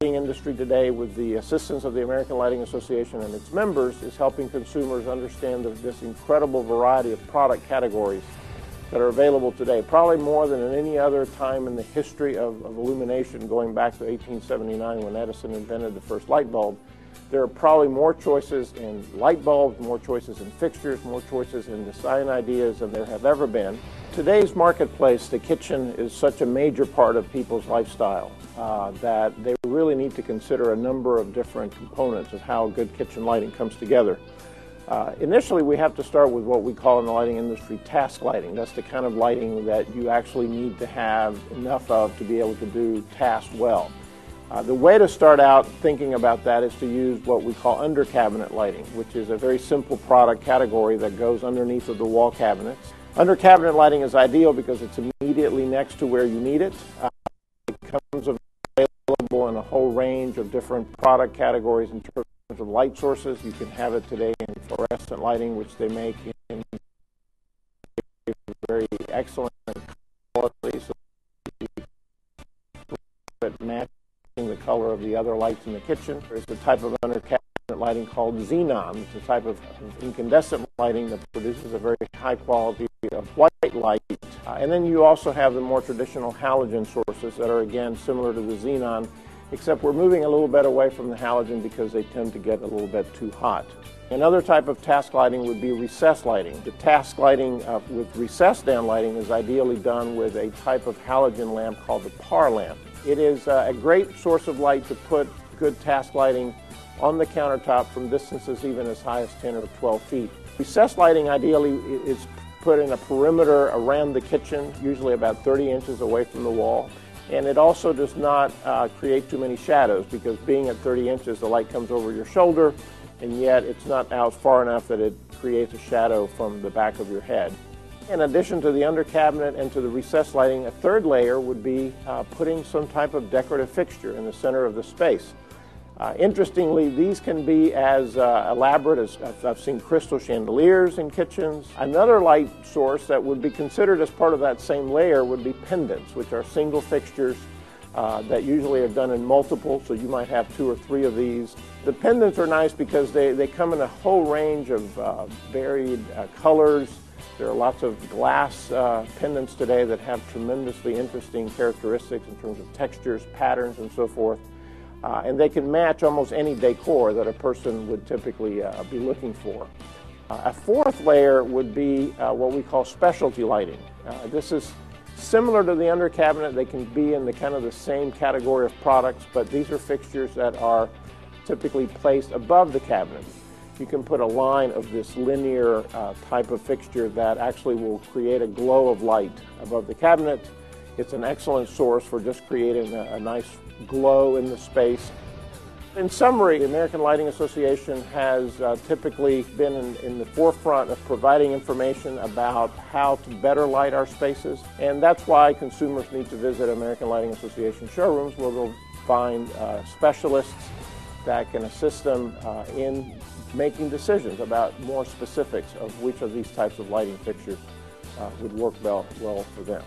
lighting industry today, with the assistance of the American Lighting Association and its members, is helping consumers understand this incredible variety of product categories that are available today, probably more than at any other time in the history of illumination, going back to 1879 when Edison invented the first light bulb. There are probably more choices in light bulbs, more choices in fixtures, more choices in design ideas than there have ever been. Today's marketplace, the kitchen is such a major part of people's lifestyle that they really need to consider a number of different components of how good kitchen lighting comes together. Initially, we have to start with what we call in the lighting industry task lighting. That's the kind of lighting that you actually need to have enough of to be able to do tasks well. The way to start out thinking about that is to use what we call under cabinet lighting, which is a very simple product category that goes underneath of the wall cabinets. Under cabinet lighting is ideal because it's immediately next to where you need it. It comes available in a whole range of different product categories in terms of light sources. You can have it today in fluorescent lighting, which they make in very excellent quality, so you can match the color of the other lights in the kitchen. There's a type of under cabinet lighting called xenon. It's a type of incandescent lighting that produces a very high quality of white light. And then you also have the more traditional halogen sources that are, again, similar to the xenon, except we're moving a little bit away from the halogen because they tend to get a little bit too hot. Another type of task lighting would be recessed lighting. The task lighting with recessed down lighting is ideally done with a type of halogen lamp called the PAR lamp. It is a great source of light to put good task lighting on the countertop from distances even as high as 10 or 12 feet. Recessed lighting ideally is put in a perimeter around the kitchen, usually about 30 inches away from the wall. And it also does not create too many shadows, because being at 30 inches, the light comes over your shoulder, and yet it's not out far enough that it creates a shadow from the back of your head. In addition to the under cabinet and to the recessed lighting, a third layer would be putting some type of decorative fixture in the center of the space. Interestingly, these can be as elaborate as I've seen crystal chandeliers in kitchens. Another light source that would be considered as part of that same layer would be pendants, which are single fixtures that usually are done in multiple, so you might have 2 or 3 of these. The pendants are nice because they come in a whole range of varied colors. There are lots of glass pendants today that have tremendously interesting characteristics in terms of textures, patterns, and so forth. And they can match almost any decor that a person would typically be looking for. A fourth layer would be what we call specialty lighting. This is similar to the under cabinet. They can be in the kind of the same category of products, but these are fixtures that are typically placed above the cabinet. You can put a line of this linear type of fixture that actually will create a glow of light above the cabinet. It's an excellent source for just creating a nice glow in the space. In summary, the American Lighting Association has typically been in the forefront of providing information about how to better light our spaces, and that's why consumers need to visit American Lighting Association showrooms, where they'll find specialists that can assist them in making decisions about more specifics of which of these types of lighting fixtures would work well for them.